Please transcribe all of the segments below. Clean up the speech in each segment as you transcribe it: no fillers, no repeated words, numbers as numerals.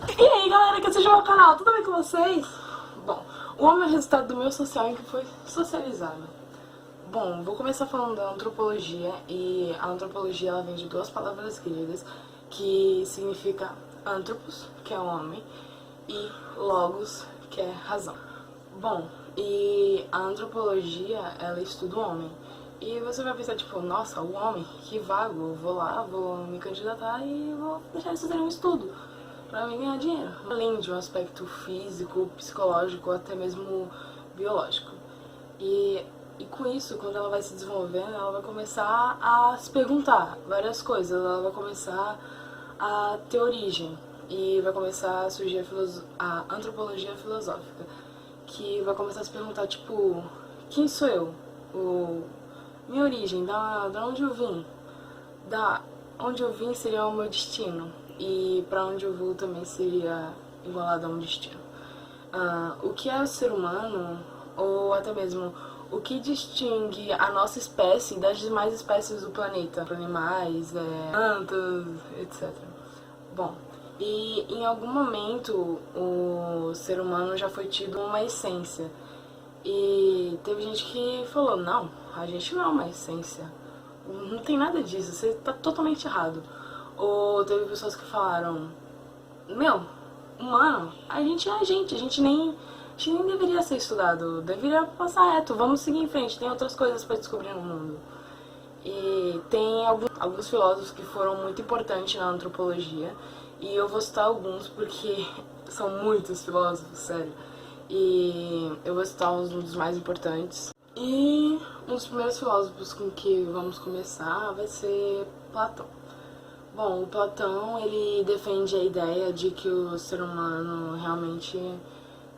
E aí galera que assistiu ao canal, tudo bem com vocês? Bom, o homem é o resultado do meio social em que foi socializado. Bom, vou começar falando da antropologia, e a antropologia ela vem de duas palavras gregas que significa anthropos, que é homem, e logos, que é razão. Bom, e a antropologia ela estuda o homem. E você vai pensar, tipo, nossa, o homem, que vago, vou lá, vou me candidatar e vou deixar eles fazerem um estudo pra mim ganhar dinheiro. Além de um aspecto físico, psicológico, até mesmo biológico. E com isso, quando ela vai se desenvolvendo, ela vai começar a se perguntar várias coisas. Ela vai começar a ter origem. E vai começar a surgir a antropologia filosófica. Que vai começar a se perguntar, tipo, quem sou eu? Minha origem, da onde eu vim? Da onde eu vim seria o meu destino. E pra onde eu vou também seria igualado a um destino. O que é o ser humano, ou até mesmo o que distingue a nossa espécie das demais espécies do planeta, animais, plantas, etc. Bom, e em algum momento o ser humano já foi tido uma essência. E teve gente que falou, não, a gente não é uma essência. Não tem nada disso, você tá totalmente errado. Ou teve pessoas que falaram, meu, humano, a gente nem deveria ser estudado, deveria passar reto, vamos seguir em frente, tem outras coisas pra descobrir no mundo. E tem alguns filósofos que foram muito importantes na antropologia, e eu vou citar alguns porque são muitos filósofos, sério. E eu vou citar um dos mais importantes. E um dos primeiros filósofos com que vamos começar vai ser Platão. Bom, o Platão, ele defende a ideia de que o ser humano realmente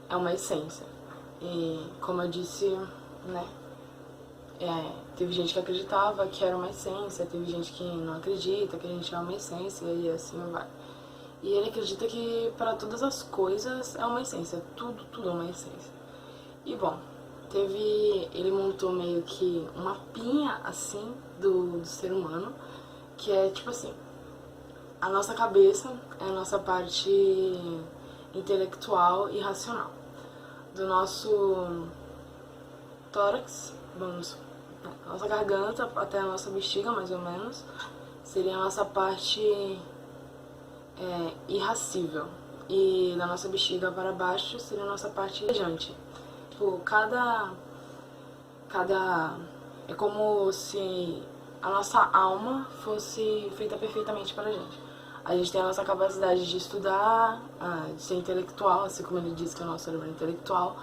é uma essência. E, como eu disse, né, teve gente que acreditava que era uma essência, teve gente que não acredita que a gente é uma essência, e assim vai. E ele acredita que para todas as coisas é uma essência, tudo é uma essência. E, bom, ele montou meio que uma mapinha, assim, do ser humano, que é, tipo assim, a nossa cabeça é a nossa parte intelectual e racional. Do nosso tórax, nossa garganta até a nossa bexiga, mais ou menos, seria a nossa parte irracível. E da nossa bexiga para baixo seria a nossa parte rejante. Tipo, é como se a nossa alma fosse feita perfeitamente para a gente. A gente tem a nossa capacidade de estudar, de ser intelectual, assim como ele diz que o nosso cérebro é intelectual,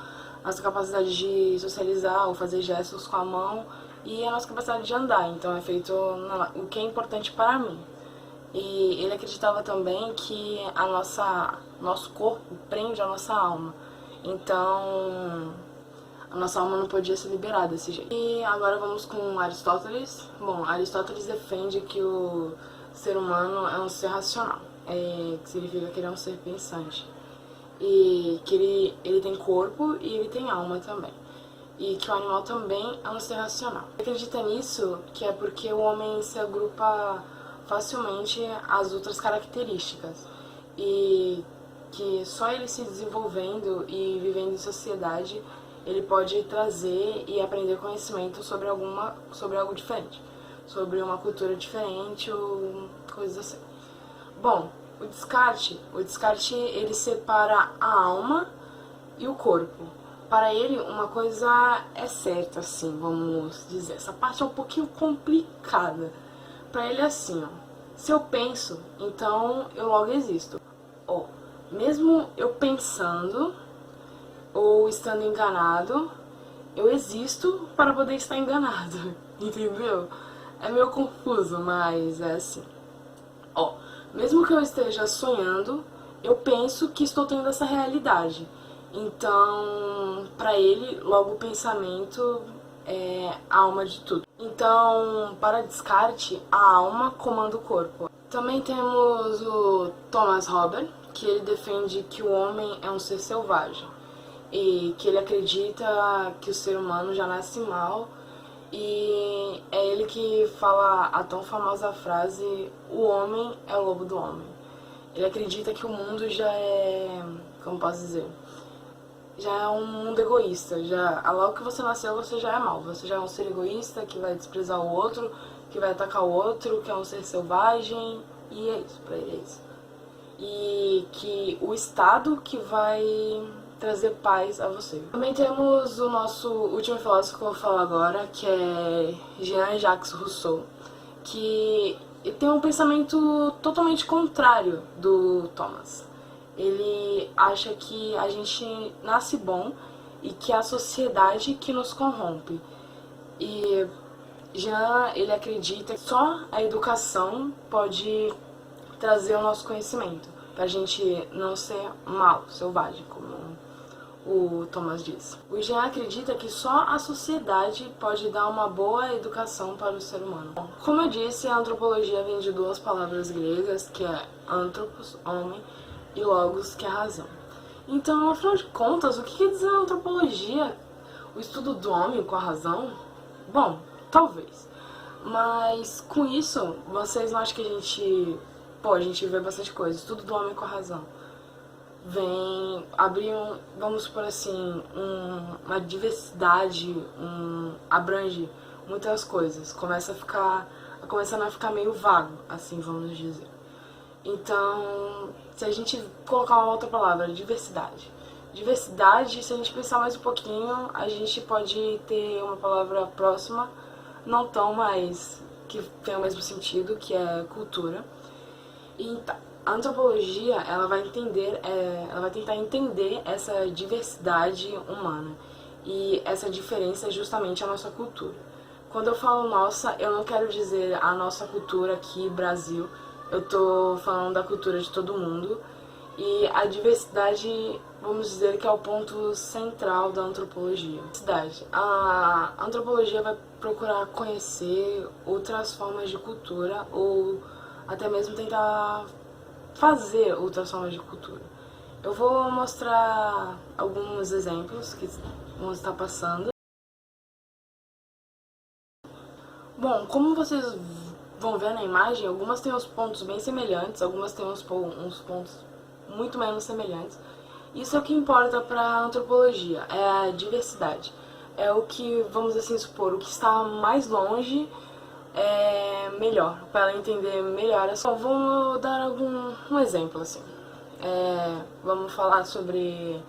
a nossa capacidade de socializar ou fazer gestos com a mão e a nossa capacidade de andar. Então é feito o que é importante para mim. E ele acreditava também que nosso corpo prende a nossa alma. Então a nossa alma não podia se liberar desse jeito. E agora vamos com Aristóteles. Bom, Aristóteles defende que o ser humano é um ser racional, que significa que ele é um ser pensante. E que ele tem corpo e ele tem alma também. E que o animal também é um ser racional. Ele acredita nisso que é porque o homem se agrupa facilmente às outras características. E que só ele se desenvolvendo e vivendo em sociedade ele pode trazer e aprender conhecimento sobre algo diferente, sobre uma cultura diferente ou coisas assim. Bom, o Descartes ele separa a alma e o corpo. Para ele, uma coisa é certa, assim, vamos dizer. Essa parte é um pouquinho complicada. Para ele é assim, ó. Se eu penso, então eu logo existo. Ó, mesmo eu pensando ou estando enganado, eu existo para poder estar enganado, entendeu? É meio confuso, mas é assim. Ó, mesmo que eu esteja sonhando, eu penso que estou tendo essa realidade. Então, para ele, logo o pensamento é a alma de tudo. Então, para Descartes, a alma comanda o corpo. Também temos o Thomas Hobbes, que ele defende que o homem é um ser selvagem e que ele acredita que o ser humano já nasce mal, e é ele que fala a tão famosa frase: o homem é o lobo do homem. Ele acredita que o mundo já é, como posso dizer, já é um mundo egoísta. Já, logo que você nasceu, você já é mal. Você já é um ser egoísta que vai desprezar o outro, que vai atacar o outro, que é um ser selvagem. E é isso, pra ele é isso. E que o Estado que vai trazer paz a você. Também temos o nosso último filósofo que eu vou falar agora, que é Jean-Jacques Rousseau, que tem um pensamento totalmente contrário do Thomas. Ele acha que a gente nasce bom e que é a sociedade que nos corrompe. E Jean, ele acredita que só a educação pode trazer o nosso conhecimento, pra gente não ser mal, selvagem, como o Thomas diz. O Jean acredita que só a sociedade pode dar uma boa educação para o ser humano. Como eu disse, a antropologia vem de duas palavras gregas, que é anthropos, homem, e logos, que é razão. Então, afinal de contas, o que quer dizer a antropologia? O estudo do homem com a razão? Bom, talvez. Mas com isso, vocês não acham que a gente vê bastante coisa, estudo do homem com a razão. Vem abrir vamos supor assim, uma diversidade, abrange muitas coisas. Começando a ficar meio vago, assim, vamos dizer. Então, se a gente colocar uma outra palavra, diversidade. Diversidade, se a gente pensar mais um pouquinho, a gente pode ter uma palavra próxima, não tão, mas que tem o mesmo sentido, que é cultura. E a antropologia, ela vai tentar entender essa diversidade humana. E essa diferença é justamente a nossa cultura. Quando eu falo nossa, eu não quero dizer a nossa cultura aqui, Brasil. Eu tô falando da cultura de todo mundo. E a diversidade, vamos dizer que é o ponto central da antropologia. A antropologia vai procurar conhecer outras formas de cultura ou até mesmo tentar fazer outras formas de cultura. Eu vou mostrar alguns exemplos que vão estar passando. Bom, como vocês vão ver na imagem, algumas têm uns pontos bem semelhantes, algumas têm uns pontos muito menos semelhantes. Isso é o que importa para a antropologia, é a diversidade. É o que, vamos assim supor, o que está mais longe é melhor, para ela entender melhor. Então, vamos dar um exemplo, assim. Vamos falar sobre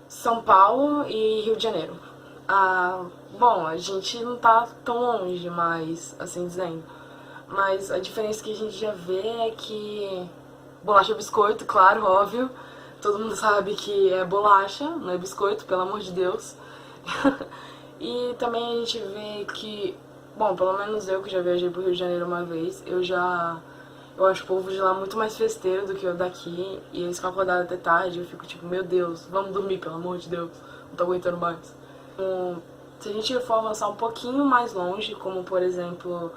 São Paulo e Rio de Janeiro. Bom, a gente não tá tão longe, mas, assim dizendo. Mas a diferença que a gente já vê é que bolacha é biscoito, claro, óbvio. Todo mundo sabe que é bolacha, não é biscoito, pelo amor de Deus. E também a gente vê que, bom, pelo menos eu que já viajei pro Rio de Janeiro uma vez, eu acho o povo de lá muito mais festeiro do que o daqui. E eles ficam acordados até tarde, eu fico tipo, meu Deus, vamos dormir, pelo amor de Deus, não tô aguentando mais. Se a gente for avançar um pouquinho mais longe, como por exemplo,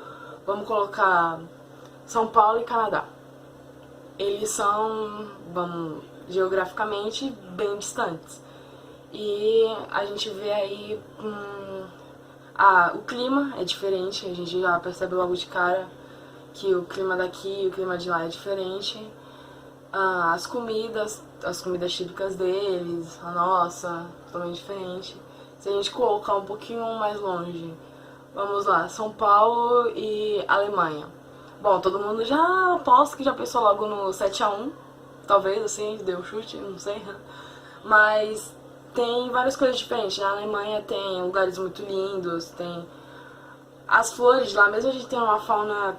vamos colocar São Paulo e Canadá. Eles são, geograficamente bem distantes. E a gente vê aí o clima é diferente, a gente já percebe logo de cara que o clima daqui e o clima de lá é diferente. As comidas típicas deles, a nossa, totalmente diferente. Se a gente colocar um pouquinho mais longe, vamos lá, São Paulo e Alemanha. Bom, todo mundo já, aposto que já pensou logo no 7-1, talvez, assim, deu chute, não sei. Mas tem várias coisas diferentes. Na Alemanha tem lugares muito lindos, tem as flores lá, mesmo a gente tem uma fauna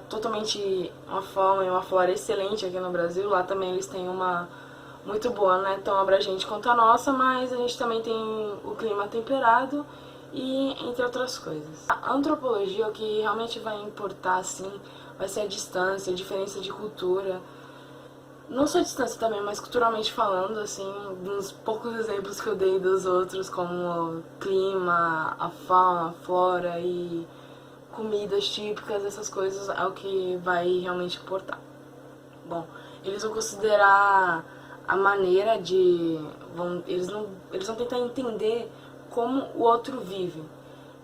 e uma flora excelente aqui no Brasil, lá também eles têm uma muito boa, né, tão abrangente quanto a nossa, mas a gente também tem o clima temperado e entre outras coisas. A antropologia, o que realmente vai importar, assim, vai ser a distância, a diferença de cultura. Não só a distância também, mas culturalmente falando, assim, uns poucos exemplos que eu dei dos outros, como o clima, a fauna, a flora e comidas típicas, essas coisas é o que vai realmente importar. Bom, eles vão considerar a maneira de... eles vão tentar entender como o outro vive.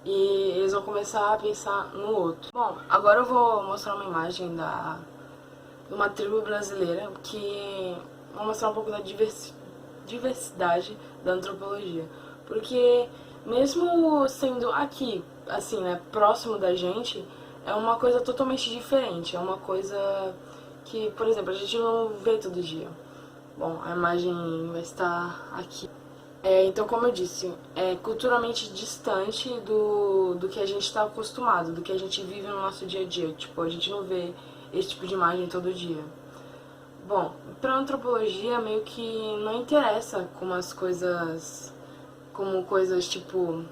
E eles vão começar a pensar no outro. Bom, agora eu vou mostrar uma imagem uma tribo brasileira que vai mostrar um pouco da diversidade da antropologia. Porque mesmo sendo aqui, assim, né, próximo da gente, é uma coisa totalmente diferente. É uma coisa que, por exemplo, a gente não vê todo dia. Bom, a imagem vai estar aqui. Então, como eu disse, é culturalmente distante do que a gente está acostumado, do que a gente vive no nosso dia a dia. Tipo, a gente não vê esse tipo de imagem todo dia. Bom, para antropologia meio que não interessa como coisas tipo,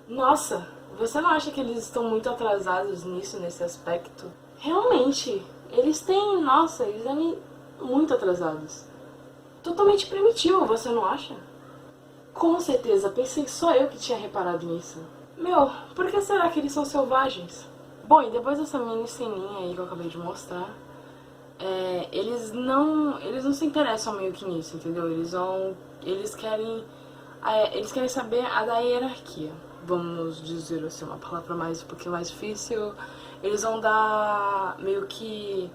nossa, você não acha que eles estão muito atrasados nisso, nesse aspecto? Realmente, nossa, eles eram muito atrasados. Totalmente primitivo, você não acha? Com certeza, pensei só eu que tinha reparado nisso. Meu, por que será que eles são selvagens? Bom, e depois dessa mini ceninha aí que eu acabei de mostrar, eles não se interessam meio que nisso, entendeu? Eles querem saber a da hierarquia. Vamos dizer assim, uma palavra um pouquinho mais difícil. Eles vão dar meio que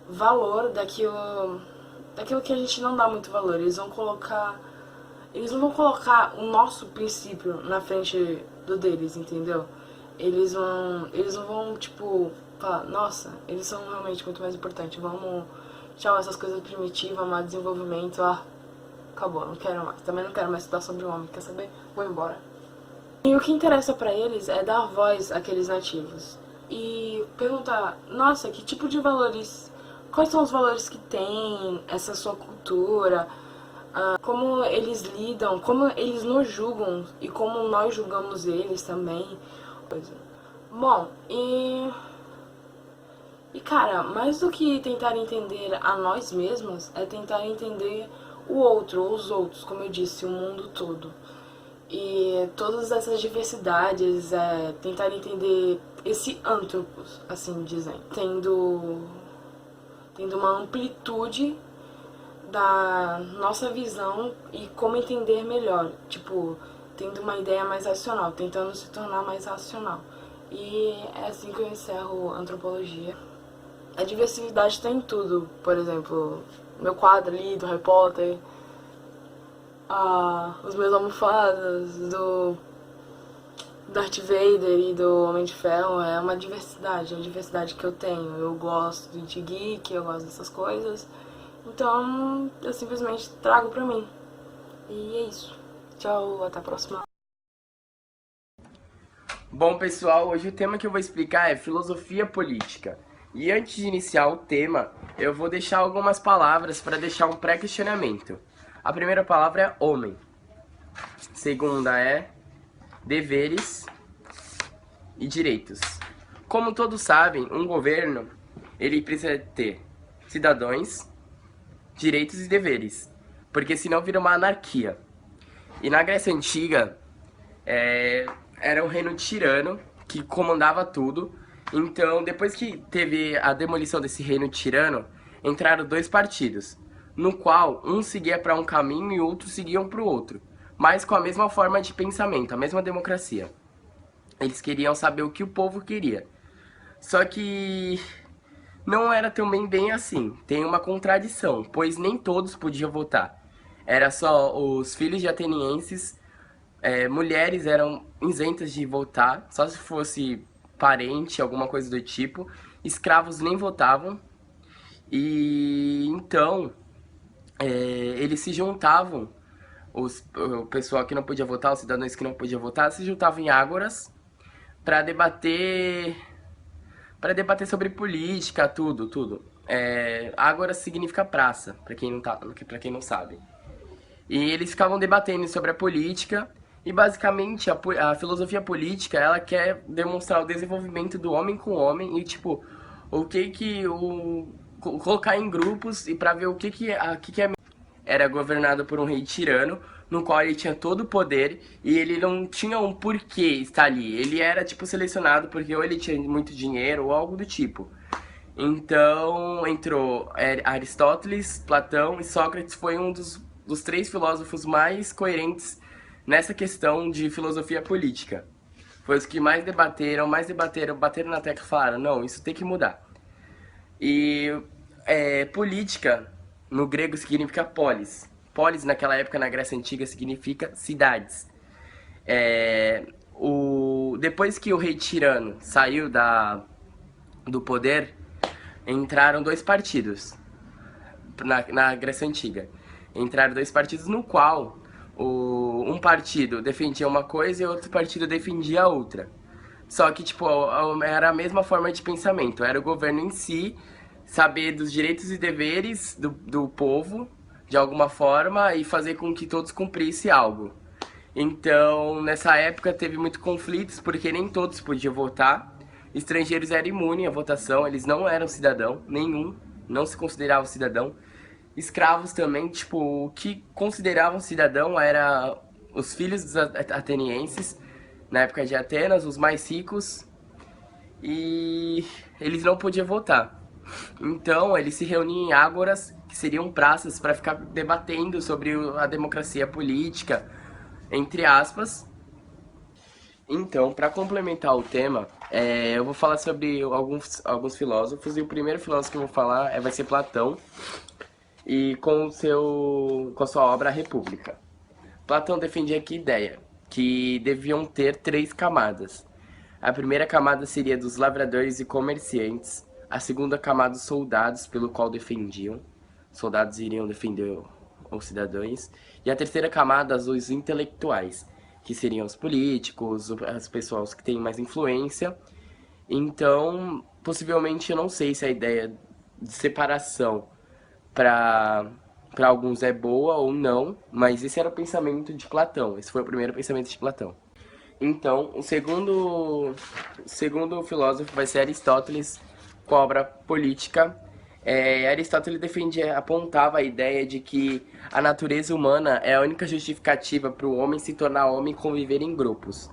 valor daquilo que a gente não dá muito valor. Eles não vão colocar o nosso princípio na frente do deles, entendeu? Eles não vão, tipo, falar, nossa, eles são realmente muito mais importantes, vamos, tchau, essas coisas primitivas, mais desenvolvimento, acabou, não quero mais. Também não quero mais estudar sobre o homem, quer saber? Vou embora. E o que interessa pra eles é dar voz àqueles nativos. E perguntar, nossa, que tipo de valores, quais são os valores que tem essa sua cultura, como eles lidam, como eles nos julgam e como nós julgamos eles também. Bom, e cara, mais do que tentar entender a nós mesmos, é tentar entender o outro, ou os outros, como eu disse, o mundo todo. E todas essas diversidades, tentar entender esse antropos, assim dizendo, tendo uma amplitude da nossa visão e como entender melhor, tipo, tendo uma ideia mais racional, tentando se tornar mais racional. E é assim que eu encerro a antropologia. A diversidade está em tudo, por exemplo, meu quadro ali do Harry Potter, os meus almofadas do Darth Vader e do Homem de Ferro, é uma diversidade que eu tenho. Eu gosto de geek, eu gosto dessas coisas, então eu simplesmente trago pra mim. E é isso. Tchau, até a próxima. Bom, pessoal, hoje o tema que eu vou explicar é filosofia política. E antes de iniciar o tema, eu vou deixar algumas palavras para deixar um pré-questionamento. A primeira palavra é homem. Segunda é deveres e direitos. Como todos sabem, um governo, ele precisa ter cidadãos, direitos e deveres, porque senão vira uma anarquia. E na Grécia Antiga, era um reino tirano que comandava tudo. Então, depois que teve a demolição desse reino tirano, entraram dois partidos, no qual um seguia para um caminho e outros seguiam para o outro, mas com a mesma forma de pensamento, a mesma democracia. Eles queriam saber o que o povo queria. Só que não era também bem assim. Tem uma contradição, pois nem todos podiam votar. Era só os filhos de atenienses, mulheres eram isentas de votar, só se fosse parente, alguma coisa do tipo. Escravos nem votavam. E então, eles se juntavam, o pessoal que não podia votar, os cidadãos que não podiam votar, se juntavam em ágoras para debater sobre política, tudo. Ágora significa praça, para quem não sabe. E eles ficavam debatendo sobre a política e basicamente a filosofia política, ela quer demonstrar o desenvolvimento do homem com o homem e tipo, colocar em grupos e para ver o que é. Era governado por um rei tirano, no qual ele tinha todo o poder e ele não tinha um porquê estar ali. Ele era tipo selecionado porque ou ele tinha muito dinheiro ou algo do tipo. Então entrou Aristóteles, Platão e Sócrates. Foi um dos três filósofos mais coerentes nessa questão de filosofia política. Foi os que mais debateram, bateram na tecla e falaram, não, isso tem que mudar. E política, no grego, significa polis. Polis, naquela época, na Grécia Antiga, significa cidades. Depois que o rei tirano saiu do poder, entraram dois partidos na Grécia Antiga. Entraram dois partidos no qual um partido defendia uma coisa e outro partido defendia outra. Só que, tipo, era a mesma forma de pensamento. Era o governo em si saber dos direitos e deveres do povo, de alguma forma, e fazer com que todos cumprissem algo. Então, nessa época, teve muitos conflitos, porque nem todos podiam votar. Estrangeiros eram imunes à votação, eles não eram cidadão, nenhum, não se consideravam cidadão. Escravos também, tipo, o que consideravam cidadão era os filhos dos atenienses, na época de Atenas, os mais ricos, e eles não podiam votar. Então, eles se reuniam em ágoras, que seriam praças, para ficar debatendo sobre a democracia política, entre aspas. Então, para complementar o tema, eu vou falar sobre alguns filósofos, e o primeiro filósofo que eu vou falar vai ser Platão, e com a sua obra A República. Platão defendia que ideia? Que deviam ter três camadas. A primeira camada seria dos lavradores e comerciantes, a segunda camada dos soldados, pelo qual defendiam. Soldados iriam defender os cidadãos. E a terceira camada, os intelectuais, que seriam os políticos, as pessoas que têm mais influência. Então, possivelmente, eu não sei se a ideia de separação para alguns é boa ou não, mas esse era o pensamento de Platão. Esse foi o primeiro pensamento de Platão. Então, o segundo filósofo vai ser Aristóteles, com a obra Política. Aristóteles apontava a ideia de que a natureza humana é a única justificativa para o homem se tornar homem e conviver em grupos.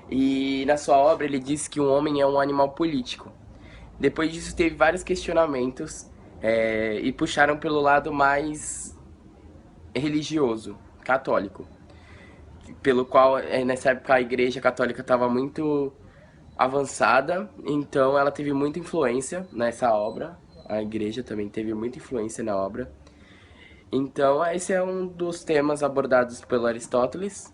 E na sua obra ele diz que o homem é um animal político. Depois disso teve vários questionamentos e puxaram pelo lado mais religioso, católico. Pelo qual, nessa época, a igreja católica estava muito avançada, então ela teve muita influência nessa obra. A igreja também teve muita influência na obra. Então, esse é um dos temas abordados pelo Aristóteles.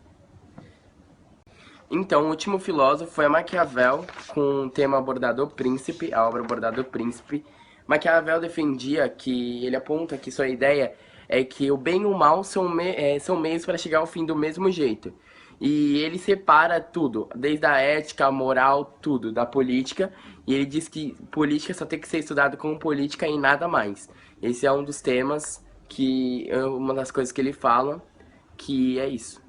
Então, o último filósofo foi Maquiavel, com o tema abordado O Príncipe, a obra abordada O Príncipe. Maquiavel defendia que, ele aponta que sua ideia é que o bem e o mal são meios para chegar ao fim do mesmo jeito. E ele separa tudo, desde a ética, a moral, tudo, da política. E ele diz que política só tem que ser estudado como política e nada mais. Esse é um dos temas uma das coisas que ele fala, que é isso.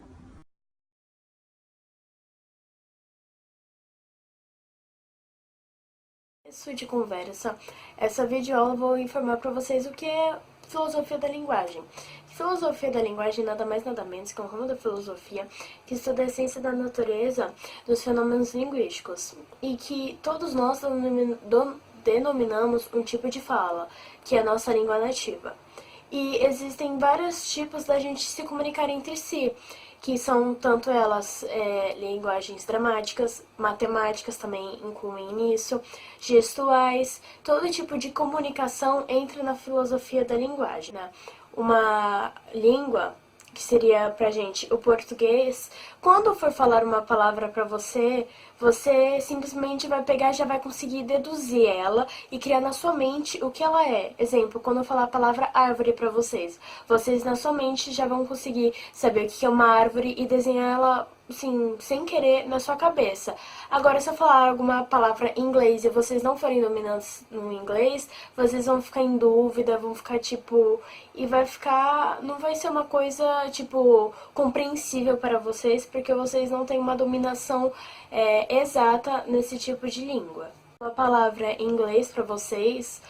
Isso de conversa, essa videoaula eu vou informar para vocês o que é filosofia da linguagem. Filosofia da linguagem nada mais nada menos que um ramo da filosofia que estuda a essência da natureza dos fenômenos linguísticos e que todos nós denominamos um tipo de fala, que é a nossa língua nativa. E existem vários tipos da gente se comunicar entre si, que são tanto elas linguagens dramáticas, matemáticas também incluem nisso, gestuais, todo tipo de comunicação entra na filosofia da linguagem, né? Uma língua que seria pra gente o português, quando for falar uma palavra pra você, você simplesmente vai pegar e já vai conseguir deduzir ela e criar na sua mente o que ela é. Exemplo, quando eu falar a palavra árvore pra vocês na sua mente já vão conseguir saber o que é uma árvore e desenhar ela, assim, sem querer na sua cabeça. Agora, se eu falar alguma palavra em inglês e vocês não forem dominantes no inglês, vocês vão ficar em dúvida, vão ficar tipo... E vai ficar... Não vai ser uma coisa, tipo, compreensível para vocês, porque vocês não têm uma dominação exata nesse tipo de língua. Uma palavra em inglês para vocês,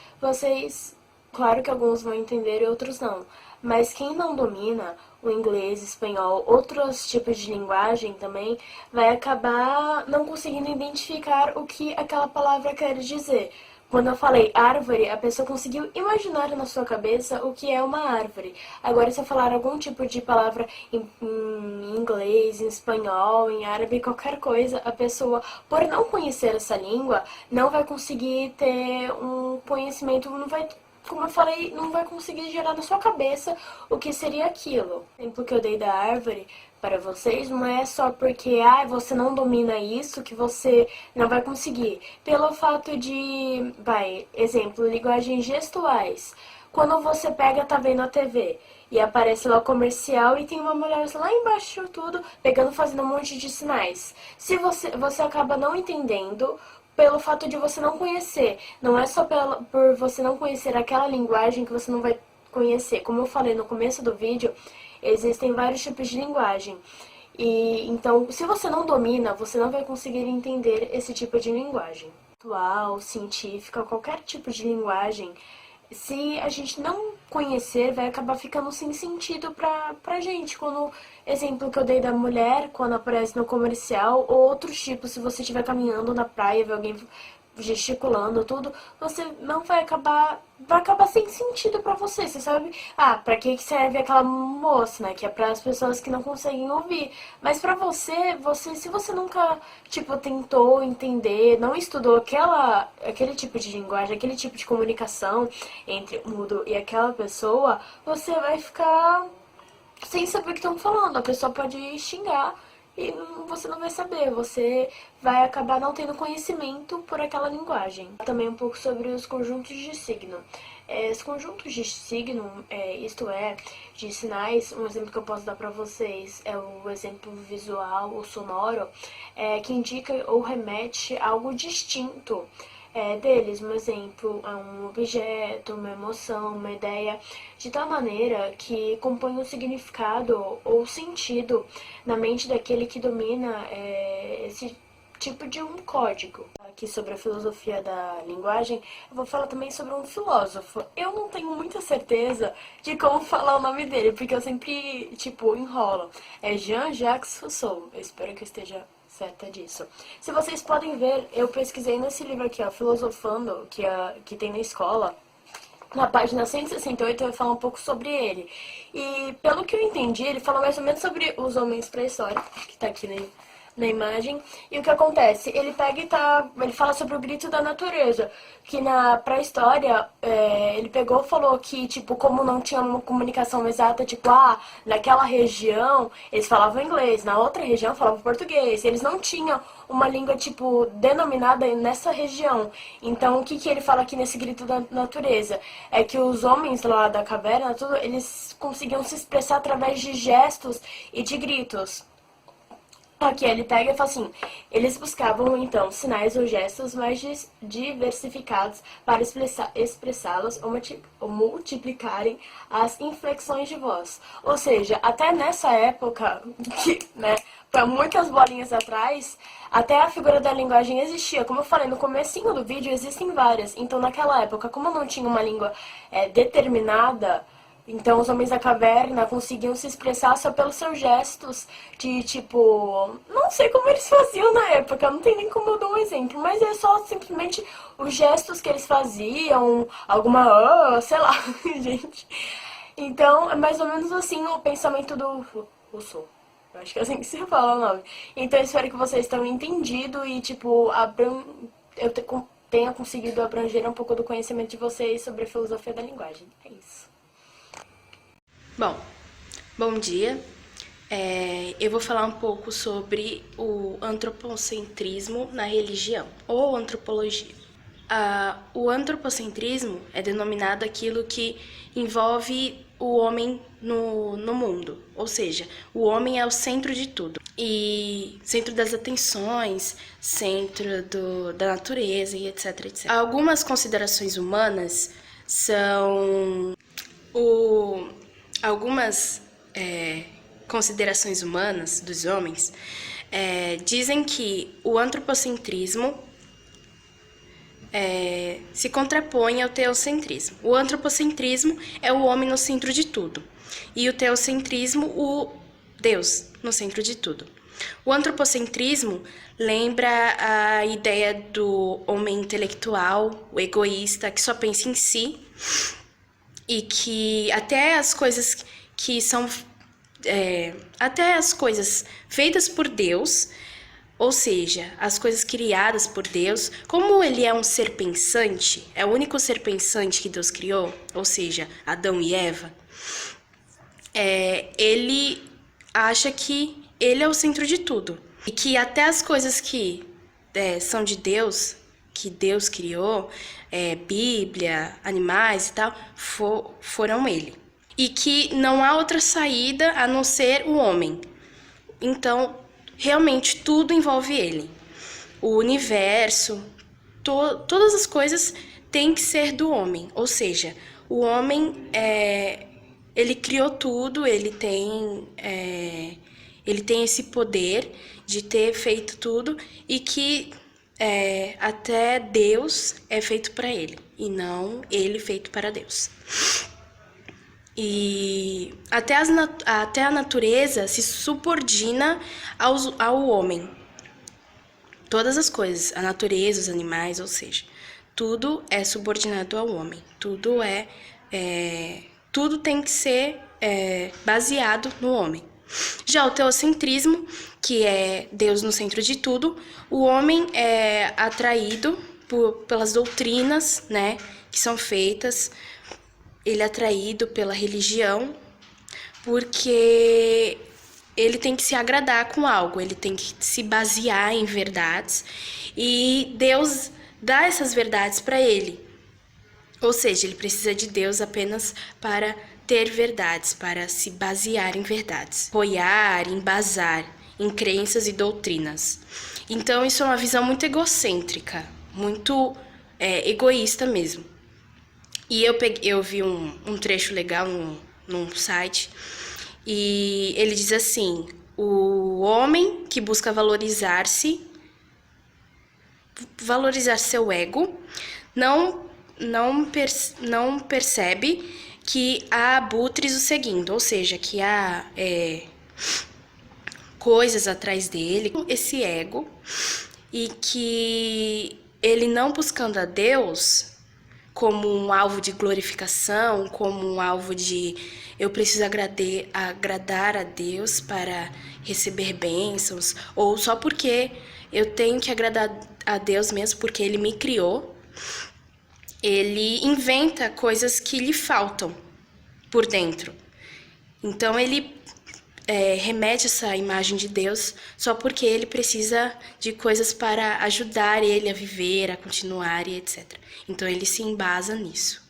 claro que alguns vão entender e outros não, mas quem não domina o inglês, espanhol, outros tipos de linguagem também, vai acabar não conseguindo identificar o que aquela palavra quer dizer. Quando eu falei árvore, a pessoa conseguiu imaginar na sua cabeça o que é uma árvore. Agora, se eu falar algum tipo de palavra em inglês, em espanhol, em árabe, qualquer coisa, a pessoa, por não conhecer essa língua, não vai conseguir ter um conhecimento, não vai, como eu falei, não vai conseguir gerar na sua cabeça o que seria aquilo. O exemplo que eu dei da árvore para vocês não é só porque você não domina isso que você não vai conseguir. Pelo fato de, exemplo, linguagens gestuais. Quando você pega, tá vendo a TV e aparece lá o comercial e tem uma mulher lá embaixo tudo, pegando, fazendo um monte de sinais. Se você acaba não entendendo pelo fato de você não conhecer. Não é só por você não conhecer aquela linguagem que você não vai conhecer. Como eu falei no começo do vídeo, existem vários tipos de linguagem. E então, se você não domina, você não vai conseguir entender esse tipo de linguagem. Atual, científica, qualquer tipo de linguagem, se a gente não conhecer, vai acabar ficando sem sentido pra gente. Como exemplo que eu dei da mulher, quando aparece no comercial, ou outros tipos, se você estiver caminhando na praia, ver alguém gesticulando, tudo, você não vai acabar sem sentido pra você. Você sabe, pra que serve aquela moça, né? Que é para as pessoas que não conseguem ouvir. Mas pra você, se você nunca, tentou entender, não estudou aquele tipo de linguagem, aquele tipo de comunicação entre o mudo e aquela pessoa, você vai ficar sem saber o que estão falando. A pessoa pode xingar e você não vai saber, você vai acabar não tendo conhecimento por aquela linguagem. Também um pouco sobre os conjuntos de signo. Os conjuntos de signo, isto é, de sinais, um exemplo que eu posso dar para vocês é o exemplo visual ou sonoro, que indica ou remete a algo distinto deles. Um exemplo é um objeto, uma emoção, uma ideia, de tal maneira que compõe um significado ou sentido na mente daquele que domina esse tipo de um código. Aqui sobre a filosofia da linguagem, eu vou falar também sobre um filósofo. Eu não tenho muita certeza de como falar o nome dele, porque eu sempre, enrolo. É Jean-Jacques Rousseau. Eu espero que eu esteja certa disso. Se vocês podem ver, eu pesquisei nesse livro aqui, ó, Filosofando, que tem na escola. Na página 168 eu vou falar um pouco sobre ele. E pelo que eu entendi, ele fala mais ou menos sobre os homens pré-históricos, que tá aqui na imagem. E o que acontece? Ele pega ele fala sobre o grito da natureza, que na pré-história ele pegou e falou que, como não tinha uma comunicação exata, naquela região eles falavam inglês, na outra região falavam português, eles não tinham uma língua, denominada nessa região. Então, o que ele fala aqui nesse grito da natureza? É que os homens lá da caverna, eles conseguiam se expressar através de gestos e de gritos. Aqui ele pega e fala assim: eles buscavam então sinais ou gestos mais diversificados para expressá-los ou multiplicarem as inflexões de voz. Ou seja, até nessa época, para muitas bolinhas atrás, até a figura da linguagem existia. Como eu falei no comecinho do vídeo, existem várias. Então naquela época, como não tinha uma língua determinada, então os homens da caverna conseguiam se expressar só pelos seus gestos de não sei como eles faziam na época, não tem nem como eu dar um exemplo, mas é só simplesmente os gestos que eles faziam, sei lá, gente. Então é mais ou menos assim o pensamento do Rousseau. Eu acho que é assim que se fala o nome. Então eu espero que vocês tenham entendido e eu tenha conseguido abranger um pouco do conhecimento de vocês sobre a filosofia da linguagem. É isso. Bom dia. Eu vou falar um pouco sobre o antropocentrismo na religião, ou antropologia. O antropocentrismo é denominado aquilo que envolve o homem no mundo, ou seja, o homem é o centro de tudo, e centro das atenções, centro da natureza e etc, etc. Algumas considerações humanas são Algumas considerações humanas dos homens dizem que o antropocentrismo se contrapõe ao teocentrismo. O antropocentrismo é o homem no centro de tudo, e o teocentrismo, o Deus no centro de tudo. O antropocentrismo lembra a ideia do homem intelectual, o egoísta, que só pensa em si e que até as coisas que são até as coisas feitas por Deus, ou seja, as coisas criadas por Deus, como ele é um ser pensante, é o único ser pensante que Deus criou, ou seja, Adão e Eva, ele acha que ele é o centro de tudo. E que até as coisas que são de Deus, que Deus criou, Bíblia, animais e tal, foram ele. E que não há outra saída a não ser o homem. Então, realmente, tudo envolve ele. O universo, todas as coisas têm que ser do homem. Ou seja, o homem, ele criou tudo, ele tem esse poder de ter feito tudo e que até Deus é feito para ele e não ele feito para Deus. E até a natureza se subordina ao homem. Todas as coisas, a natureza, os animais, ou seja, tudo é subordinado ao homem. Tudo tem que ser baseado no homem. Já o teocentrismo, que é Deus no centro de tudo, o homem é atraído pelas doutrinas, né, que são feitas. Ele é atraído pela religião porque ele tem que se agradar com algo, ele tem que se basear em verdades e Deus dá essas verdades para ele. Ou seja, ele precisa de Deus apenas para ter verdades, para se basear em verdades, apoiar, embasar em crenças e doutrinas. Então, isso é uma visão muito egocêntrica, muito egoísta mesmo. E eu vi um trecho legal num site, e ele diz assim: o homem que busca valorizar seu ego, não percebe que há abutres o seguindo, ou seja, que há coisas atrás dele, esse ego, e que ele não buscando a Deus como um alvo de glorificação, como um alvo de eu preciso agradar a Deus para receber bênçãos, ou só porque eu tenho que agradar a Deus mesmo porque Ele me criou, ele inventa coisas que lhe faltam por dentro. Então ele remete essa imagem de Deus só porque ele precisa de coisas para ajudar ele a viver, a continuar e etc. Então ele se embasa nisso.